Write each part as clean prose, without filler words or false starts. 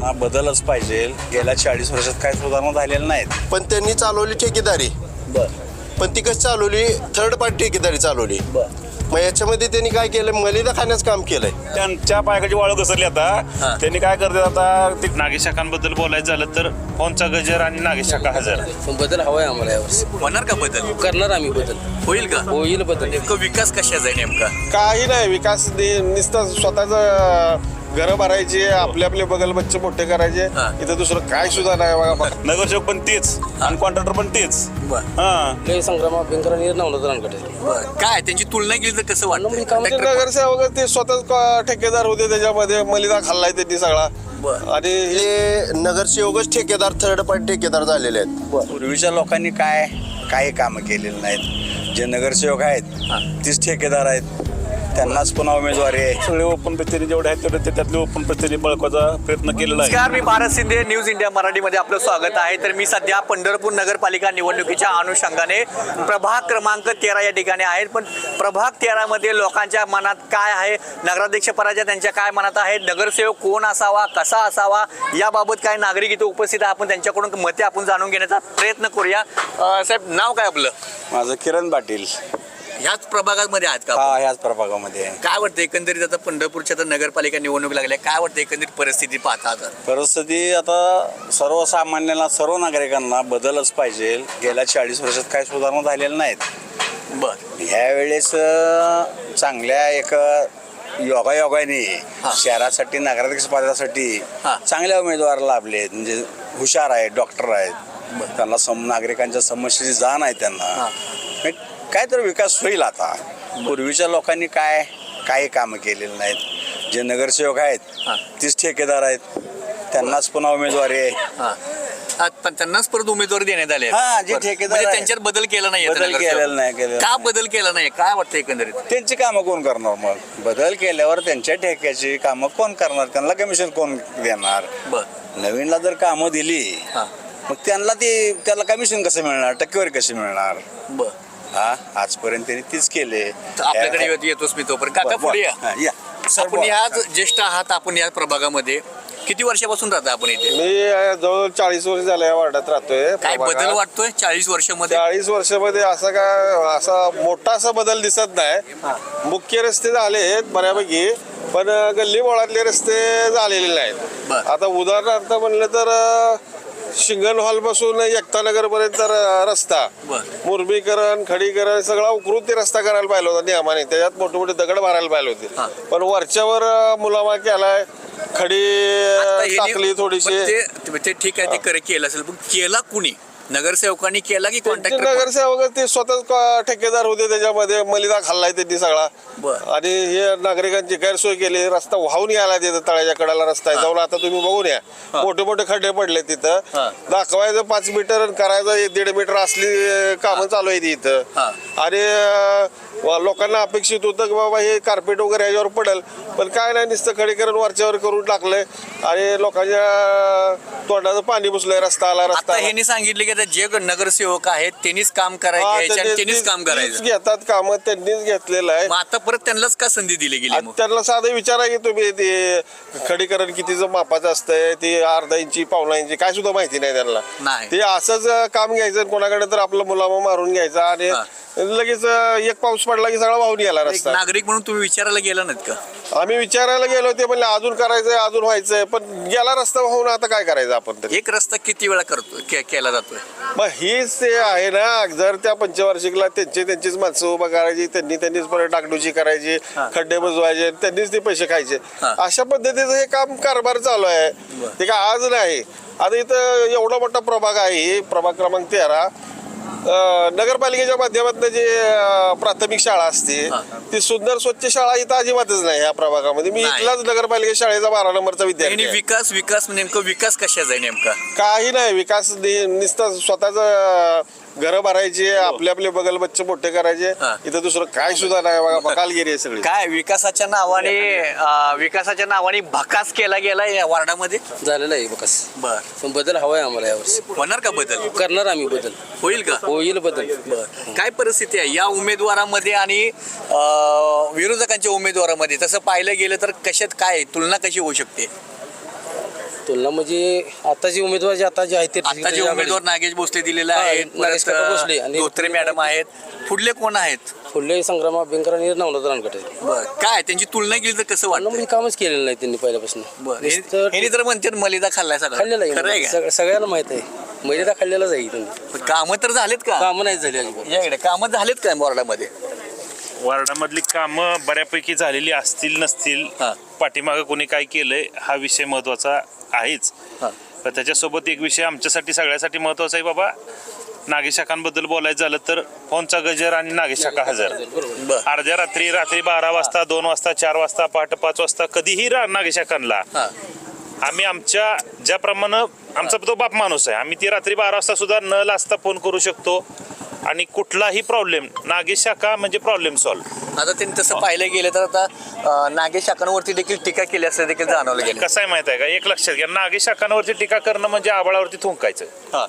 नागरिकांना बदलच पाहिजे. गेल्या 40 वर्षात काही सुधारणा झालेल्या नाहीत. पण त्यांनी चालवली ठेकेदारी. पण ती कशी चालवली? थर्ड पार्टी ठेकेदारी चालवली. मग याच्यामध्ये त्यांनी काय केलं? मलिदा खाण्याचं काम केलंय. त्यांच्या पायाची वाळू घसरली आता. त्यांनी काय करतात आता ते नागेश शाखांबद्दल बोलायचं झालं तर फोनचा गजर आणि नागेश शाखा हजर. पण बदल हवाय आम्हाला यावर्षी. होणार का बदल? करणार आम्ही बदल. होईल का? होईल बदल. नेमकं विकास कशाचा आहे नेमका? काही नाही विकास नुसतं स्वतःच घरं भरायचे, आपले आपले बगल बच्चे मोठे करायचे. इथं दुसरं काय सुद्धा नाही बघा. नगरसेवक पण तेच आणि कॉन्ट्रॅक्टर पण तेच. हा लय संग्राम अभ्यंकरांनी नवनाथरांकडे काय त्यांची तुलना केली तर कसं वाटतं? नगरसेवक ते स्वतःच ठेकेदार होते, त्याच्यामध्ये मलिदा खाल्लाय त्यांनी सगळा. आणि हे नगरसेवकच ठेकेदार, थर्ड पार्टी ठेकेदार झालेले आहेत. पूर्वीच्या लोकांनी काही कामं केलेली नाहीत. जे नगरसेवक आहेत तीच ठेकेदार आहेत, त्यांनाच पुन्हा उमेदवारी आहे. सगळे ओपन प्रतिनिधी जेवढे आहेत तेवढे त्यातले ओपन प्रतिनिधी बळकाचा प्रयत्न केलेला आहे. नमस्कार, मी भारत शिंदे, न्यूज इंडिया मराठीमध्ये आपलं स्वागत आहे. तर मी सध्या पंढरपूर नगरपालिका निवडणुकीच्या अनुषंगाने प्रभाग क्रमांक 13 या ठिकाणी आहेत. पण प्रभाग 13 मध्ये लोकांच्या मनात काय आहे, नगराध्यक्ष पदाच्या त्यांच्या काय मनात आहे, नगरसेवक कोण असावा, कसा असावा, याबाबत काय नागरिक इथे उपस्थित आहे. आपण त्यांच्याकडून मते आपण जाणून घेण्याचा प्रयत्न करूया. साहेब, नाव काय आपलं? माझं किरण पाटील. ह्याच प्रभागामध्ये आहेत का? हा, ह्याच प्रभागामध्ये. काय वाटतं एकंदरीत आता पंढरपूरच्या तर नगरपालिका निवडणूक लागल्या, काय वाटतं एकंदरीत परिस्थिती पाहता आता? परिस्थिती आता सर्वसामान्यांना, सर्व नागरिकांना बदलच पाहिजे. गेल्या 40 वर्षात काही सुधारणा झालेल्या नाहीत. ह्यावेळेस चांगल्या एक योगायोगाने शहरासाठी, नगराध्यक्ष पदासाठी चांगल्या उमेदवार लाभले. म्हणजे हुशार आहेत, डॉक्टर आहेत, त्यांना नागरिकांच्या समस्येची जाण आहे त्यांना. काय तर विकास होईल आता. पूर्वीच्या लोकांनी काही कामं केलेली नाहीत. जे नगरसेवक आहेत तीच ठेकेदार आहेत, त्यांनाच पुन्हा उमेदवारी आहे. पण त्यांनाच परत उमेदवारी देण्यात आले. जे ठेकेदार त्यांच्यात बदल केला नाही. बदल केलेला नाही. का बदल केला नाही, काय वाटतं एकंदरीत? त्यांची कामं कोण करणार? मग बदल केल्यावर त्यांच्या ठेक्याची कामं कोण करणार? त्यांना कमिशन कोण देणार? नवीनला जर कामं दिली मग त्याला कमिशन कसं मिळणार? टक्केवारी कशी मिळणार? आजपर्यंत त्यांनी तीच केले. आपल्याकडे येतोच मी तोपर्यंत. काका, पुढे या. आपण याच ज्येष्ठ आहात, आपण या प्रभागामध्ये किती वर्षापासून राहता आपण इथे? मी जवळ 40 वर्ष झाले या वार्डात राहतोय. काय बदल वाटतोय 40 वर्षामध्ये? 40 वर्षामध्ये असा मोठा असा बदल दिसत नाही. मुख्य रस्ते झाले आहेत बऱ्यापैकी, पण गल्ली बोळातले रस्ते झालेले नाहीत. आता उदाहरणार्थ म्हणलं तर शिंगण हॉल पासून एकतानगर पर्यंत रस्ता, मुरमीकरण, खडीकरण सगळा उकरून ते रस्ता करायला पाहिजे होता नियमाने. त्याच्यात मोठे मोठे दगड मारायला पाहिजे होते, पण वरच्यावर मुलामा केलाय, खडी टाकली थोडीशी. ते ठीक आहे, ते केलं असेल, पण केला कुणी? नगरसेवकांनी केला की कॉन्ट्रॅक्टर? नगरसेवक ते स्वतःच ठेकेदार होते, त्याच्यामध्ये मलिदा खाल्लाय त्यांनी सगळा. आणि हे नागरिकांची गैरसोय केली. रस्ता वाहून यायला तिथं, तळ्याच्या कडाला रस्ता आहे. जाऊन आता तुम्ही बघून या, मोठे मोठे खड्डे पडले तिथं. दाखवायचं 5 मीटर, करायचं 1.5 मीटर, असली कामं चालू आहे इथं. आणि लोकांना अपेक्षित होतं की बाबा हे कार्पेट वगैरे ह्याच्यावर पडेल, पण काय नाही, नुसतं खडीकरण वरच्यावर करून टाकलंय आणि लोकांच्या तोंडाचं पाणी पुसलंय. रस्ता आला, रस्ता. ह्यांनी सांगितले की जे नगरसेवक आहेत त्यांनीच काम करायचं, त्यांनीच काम करायचं, घेतात काम त्यांनीच घेतलेलं आहे. आता परत त्यांनाच का संधी दिली गेली? त्यांना साधं विचारा की तुम्ही ते खडीकरण कितीचं मापाचं असतंय, ते अर्धा इंची, पावणा इंची, काय सुद्धा माहिती नाही त्यांना. ते असंच काम घ्यायचं कोणाकडे तर आपलं मुलामा मारून घ्यायचा आणि लगेच एक पाऊस पडला की सगळा वाहून गेला रस्ता. नागरिक म्हणून तुम्ही विचारायला गेला नाहीत का? आम्ही विचारायला गेलो, ते म्हणले अजून करायचंय, अजून व्हायचंय, पण गेला रस्ता वाहून. आता काय करायचं आपण? एक रस्ता किती वेळा केला जातोय? मग हीच ते आहे ना. जर त्या पंचवार्षिकला त्यांचीच माणसं उभा करायची, त्यांनीच परत डागडुजी करायची, खड्डे बुजवायचे, त्यांनीच ते पैसे खायचे. अशा पद्धतीचं हे काम कारभार चालू आहे. ते काय आज नाही. आता इथं एवढा मोठा प्रभाग आहे, प्रभाग क्रमांक 13. नगरपालिकेच्या माध्यमातून जे प्राथमिक शाळा असते ती सुंदर स्वच्छ शाळा इथं अजिबातच नाही ह्या प्रभागामध्ये. मी इथलाच नगरपालिका शाळेचा 12 नंबरचा विद्यार्थी. विकास नेमकं विकास कशाचा आहे नेमका? काही नाही. विकास नुसतं स्वतःच घरं भरायची, आपले आपले बगल बच्चे मोठे करायचे. इथं दुसरं काय सुद्धा नाही बघा. बकालगिरी आहे सगळी. काय विकासाच्या नावाने भकास केला गेलाय या वार्डामध्ये? झालेला आहे विकास. पण बदल हवाय आम्हाला यावर्षी. होणार का बदल? करणार आम्ही बदल. होईल का? होईल बदल. काय परिस्थिती आहे या उमेदवारामध्ये आणि विरोधकांच्या उमेदवारामध्ये? तसं पाहिलं गेलं तर कशात काय तुलना कशी होऊ शकते? तुलना म्हणजे आता जे उमेदवार जे आता जे आहेत ते आता जे उमेदवार नागेश भोसले दिलेले आहेत, नागेश काका भोसले आणि धोत्रे मॅडम आहेत, पुढले कोण आहेत? फुले संग्राम अभ्यंकर आणि नवनाथ रानगटे. काय त्यांची तुलना केली तर कसं वाटतं? म्हणजे कामच केलेलं नाही त्यांनी पहिल्यापासून. नुसतं हे तर म्हणतात मलिदा खाल्लाय सगळं खाल्लेलं खरं आहे आहे सगळ्यांना माहित आहे. महिला खाल्लेलाच आहे त्यांनी. का? कामं तर झालेत का? कामं नाही झाली अजिबात. याकडे कामं झालेत का बोर्डामध्ये? वार्डामधली कामं बऱ्यापैकी झालेली असतील नसतील, हा. पाठीमागं कोणी काय केलंय हा विषय महत्वाचा आहेच. हा. पण त्याच्यासोबत एक विषय आमच्यासाठी सगळ्यासाठी महत्वाचा आहे बाबा. नागेशाखांबद्दल बोलायचं झालं तर फोनचा गजर आणि नागेशाखा हजर. बरं. अर्ध्या रात्री 12 वाजता, 2 वाजता, 4 वाजता, पहाटे 5 वाजता कधीही नागेशाखांना हा. आम्ही आमच्या ज्याप्रमाणे आमचा तो बाप माणूस आहे, आम्ही ती रात्री 12 वाजता सुद्धा न लाजता फोन करू शकतो आणि कुठलाही प्रॉब्लेम नागेश शाखा म्हणजे प्रॉब्लेम सॉल्व्ह. आता त्यांनी तसं पाहिलं गेलं तर आता नागेश शाखांवरती देखील टीका केली असं देखील जाणवलं गेलं. कसं आहे माहित आहे का, एक लक्षात घ्या, नागेश शाखांवरती टीका करणं म्हणजे आबाळावरती थुंकायचं. हा.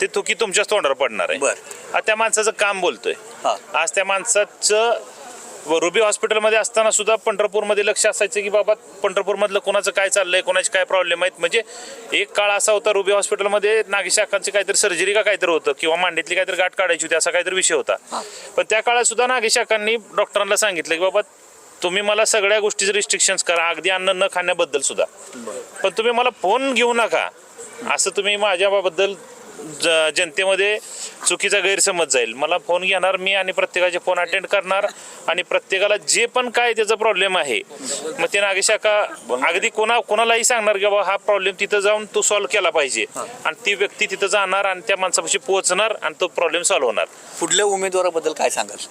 ते थुकी तुमच्याच तोंडावर पडणार आहे. बरं. आज त्या माणसाचं काम बोलतोय. हा. आज त्या माणसाचं रुबी हॉस्पिटलमध्ये असताना सुद्धा पंढरपूरमध्ये लक्ष असायचं की बाबा पंढरपूरमधलं कोणाचं काय चाललंय, कोणाचे काय प्रॉब्लेम आहेत. म्हणजे एक काळ असा होता रुबी हॉस्पिटलमध्ये नागेश शाखांची काहीतरी सर्जरी का काहीतरी होतं किंवा मांडीतली काहीतरी गाठ काढायची होती, असा काहीतरी विषय होता. पण त्या काळात सुद्धा नागेश शाखांनी डॉक्टरांना सांगितलं की बाबा तुम्ही मला सगळ्या गोष्टीचे रिस्ट्रिक्शन्स करा, अगदी अन्न न खाण्याबद्दल सुद्धा, पण तुम्ही मला फोन घेऊ नका. असं तुम्ही माझ्याबद्दल जनतेमध्ये चुकीचा गैरसमज जाईल. मला फोन घेणार मी आणि प्रत्येकाचे फोन अटेंड करणार आणि प्रत्येकाला जे पण काय त्याचा प्रॉब्लेम आहे मग ते नागेश शाखा अगदी कोणालाही सांगणार की बाबा हा प्रॉब्लेम तिथं जाऊन तो सॉल्व्ह केला पाहिजे आणि ती व्यक्ती तिथं जाणार आणि त्या माणसापाशी पोहोचणार आणि तो प्रॉब्लेम सॉल्व्ह होणार. पुढल्या उमेदवाराबद्दल काय सांगाल?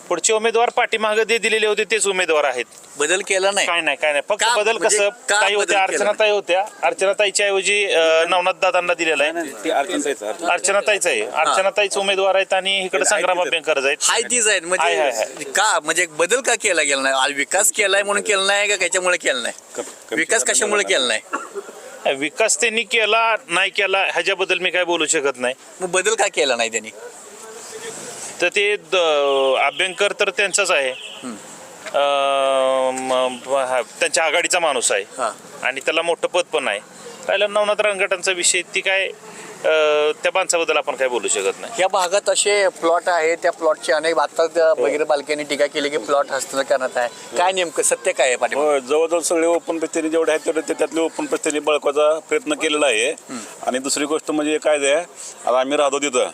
पुढचे उमेदवार पाठीमागे जे दिलेले होते तेच उमेदवार आहेत. बदल केला नाही? काय नाही फक्त का? बदल म्हणजे कसं का ताई बदल होत्या, केला अर्चनाताई होत्या, अर्चनाताईच्या ऐवजी नवनाथ दादांना दिलेला आहे. अर्चनाताईच आहे, अर्चनाताईच उमेदवार आहेत आणि इकडे संग्राम अभ्यंकर आहेत. हाय तीच आहेत हाय, म्हणजे का म्हणजे बदल का केला गेला नाही? आज विकास केलाय म्हणून केला नाही का त्याच्यामुळे केला नाही? विकास कशामुळे केला नाही? विकास त्यांनी केला नाही केला ह्याच्याबद्दल मी काय बोलू शकत नाही. मग बदल का केला नाही त्यांनी? तर ते अभ्यंकर तर त्यांचाच आहे, त्यांच्या आघाडीचा माणूस आहे आणि त्याला मोठं पद पण आहे. राहिला नवनाथ रानगटांचा विषय, ती काय त्या माणसाबद्दल आपण काय बोलू शकत नाही. या भागात असे प्लॉट आहे, त्या प्लॉटचे अनेक आता भगीरथ बालकेने टीका केली की प्लॉट हस्तांतर करण्यात आहे. काय नेमकं सत्य काय आहे पाठीमागे? जवळजवळ सगळे ओपन पस्तीने जेवढे आहेत तेवढे त्यातले ओपन पस्तीने बळकाचा प्रयत्न केलेला आहे. आणि दुसरी गोष्ट म्हणजे काय आहे, आता आम्ही राहतो तिथं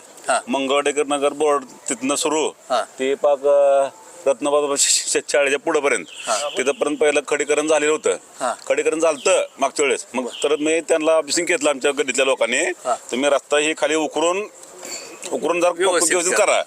मंगळवाडेकर नगर बोर्ड तिथनं सुरू ते पाक रत्नबाबा शाळेच्या पुढेपर्यंत तिथंपर्यंत पहिलं खडीकरण झालेलं होतं. खडीकरण झालं मागच्या वेळेस, मग तर मी त्यांना ऑफिसिंग घेतलं आमच्या गल्लीतल्या लोकांनी, तुम्ही रस्ता ही खाली उकरून जर व्यवस्थित करा.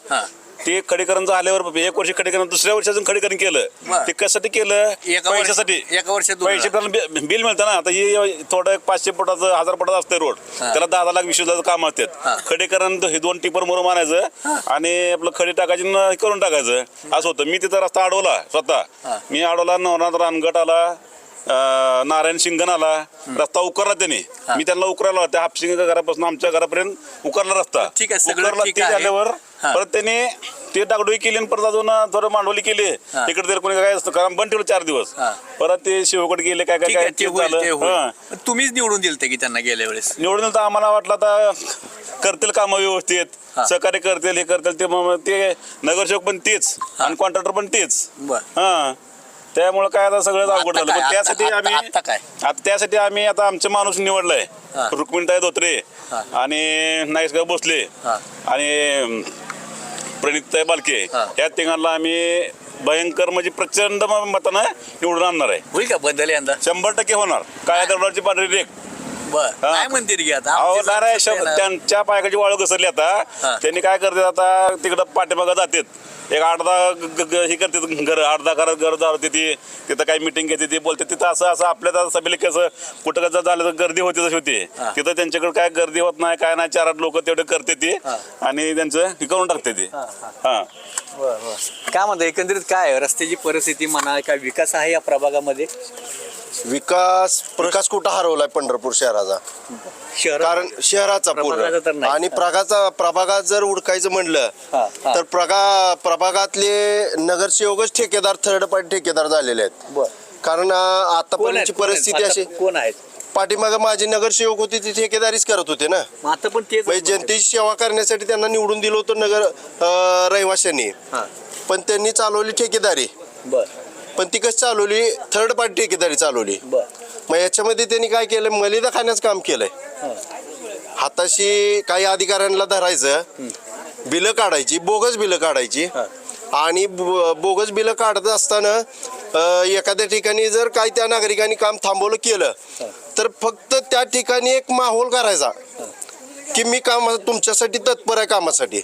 ते खडीकरण झाल्यावर 1 वर्ष खडीकरण, दुसऱ्या वर्षाचं खडीकरण केलं. ते कशासाठी केलं? पैशासाठी. एका वर्षात पैसे त्यांना बिल मिळतं ना. आता हे थोडं 500 फुटाचं 1000 फुटाचं असतं रोड, त्याला 10 लाख 20 लाख काम असतात. खडीकरण हे 2 टिपर मोर मारायचं आणि आपलं खडी टाकायची करून टाकायचं असं होतं. मी तिथं रस्ता अडवला स्वतः. मी अडवला, नवनाथ रानगट आला, नारायण शिंगण आला, रस्ता उकरला त्यांनी. मी त्यांना उकरायला त्या हापसिंग घरापासून आमच्या घरापर्यंत उकरला रस्ता. ठीक आहे, सगळं उकरला. ठीक ते आहे. झाल्यावर परत त्यांनी ते डागडोई केली आणि परत अजून थोडं मांडवली केली. इकडे तरी कोणी काय असतं कारण बंद ठेवलं 4 दिवस. परत ते शिवकड गेले, काय ठीक काय आहे, ते काय होईल, ते होईल. झालं. तुम्हीच निवडून दिलते की त्यांना गेल्या वेळेस? निवडून तर आम्हाला वाटलं आता करतील कामं व्यवस्थित, सहकार्य करतील, हे करतील. ते नगरसेवक पण तेच आणि कॉन्ट्रॅक्टर पण तेच. हा, त्यामुळे काय आता सगळं अवघड झालं. पण त्यासाठी आम्ही आता आमचे माणूस निवडलाय, रुक्मिणीताई धोत्रे आणि नागेशकाका भोसले आणि प्रणितताई बालके. या तिघांना आम्ही भयंकर म्हणजे प्रचंड मतानं निवडून आणणार आहे. होईल का बदल यंदा? 100% होणार. काय दरबारची पांढरी रेख. काय म्हणते की आता त्यांच्या पायाची वाळू घसरली. आता त्यांनी काय करतात, आता तिकडं पाठीमागं जातात, एक 8-10 हे करतात घर, 8-10 घर जाते ती, तिथं काही मिटिंग घेते ती बोलते. तिथं असं आपल्या सभेला कसं कुठं कसं झालं तर गर्दी होती तशी होती. तिथं त्यांच्याकडे काय गर्दी होत नाही, काय नाही, 4-8 लोक तेवढे करते ती आणि त्यांचं हे करून टाकते ती. काय म्हणतो एकंदरीत काय रस्त्याची परिस्थिती म्हणा, काय विकास आहे या प्रभागामध्ये? विकास कुठं हरवलाय पंढरपूर शहराचा? कारण शहराचा प्रभागाचा तर पूर्ण नाही. आणि प्रभागात जर उडकायचं म्हणलं तर प्रभागातले नगरसेवकच ठेकेदार, थर्ड पार्टी ठेकेदार झालेले आहेत. कारण आतापर्यंतची परिस्थिती अशी, कोण आहेत? पाठीमागं माझे नगरसेवक होते ते ठेकेदारीच करत होते ना. मग आता पण तेच म्हणजे जनतेची सेवा करण्यासाठी त्यांना निवडून दिलं होतं रहिवाशांनी. पण त्यांनी चालवली ठेकेदारी. बर पण ती कशी चालवली, थर्ड पार्टी ठेकेदारी चालवली. बर मग याच्यामध्ये त्यांनी काय केलं, मलिदा खाण्याचं काम केलंय. हाताशी काही अधिकाऱ्यांना धरायचं, बिलं काढायची, बोगस बिलं काढायची. आणि बोगस बिलं काढत असताना एखाद्या ठिकाणी जर काही त्या नागरिकांनी काम थांबवलं केलं तर फक्त त्या ठिकाणी एक माहोल करायचा की मी तुमच्यासाठी तत्पर आहे कामासाठी.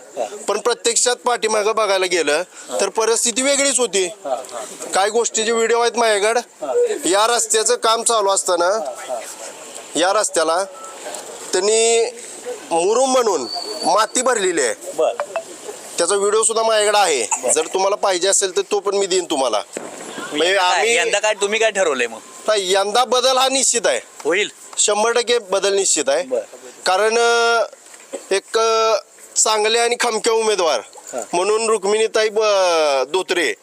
पण प्रत्यक्षात पाठीमागं बघायला गेलं तर परिस्थिती वेगळीच होती. काही गोष्टीचे व्हिडिओ आहेत माझ्याकडे. या रस्त्याचं काम चालू असताना या रस्त्याला त्यांनी मुरुम म्हणून माती भरलेली आहे. बर त्याचा व्हिडिओ सुद्धा माझ्याकडे आहे. जर तुम्हाला पाहिजे असेल तर तो पण मी देईन तुम्हाला. म्हणजे आम्ही यंदा काय तुम्ही काय ठरवलंय मग? नाही, यंदा बदल हा निश्चित आहे. होईल 100% बदल निश्चित आहे. कारण एक चांगले आणि खमक्या उमेदवार म्हणून रुक्मिणीताई धोत्रे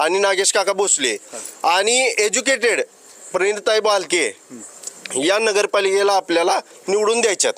आणि नागेश काका भोसले आणि एज्युकेटेड प्रणिताई बालके या नगरपालिकेला आपल्याला निवडून द्यायच्यात.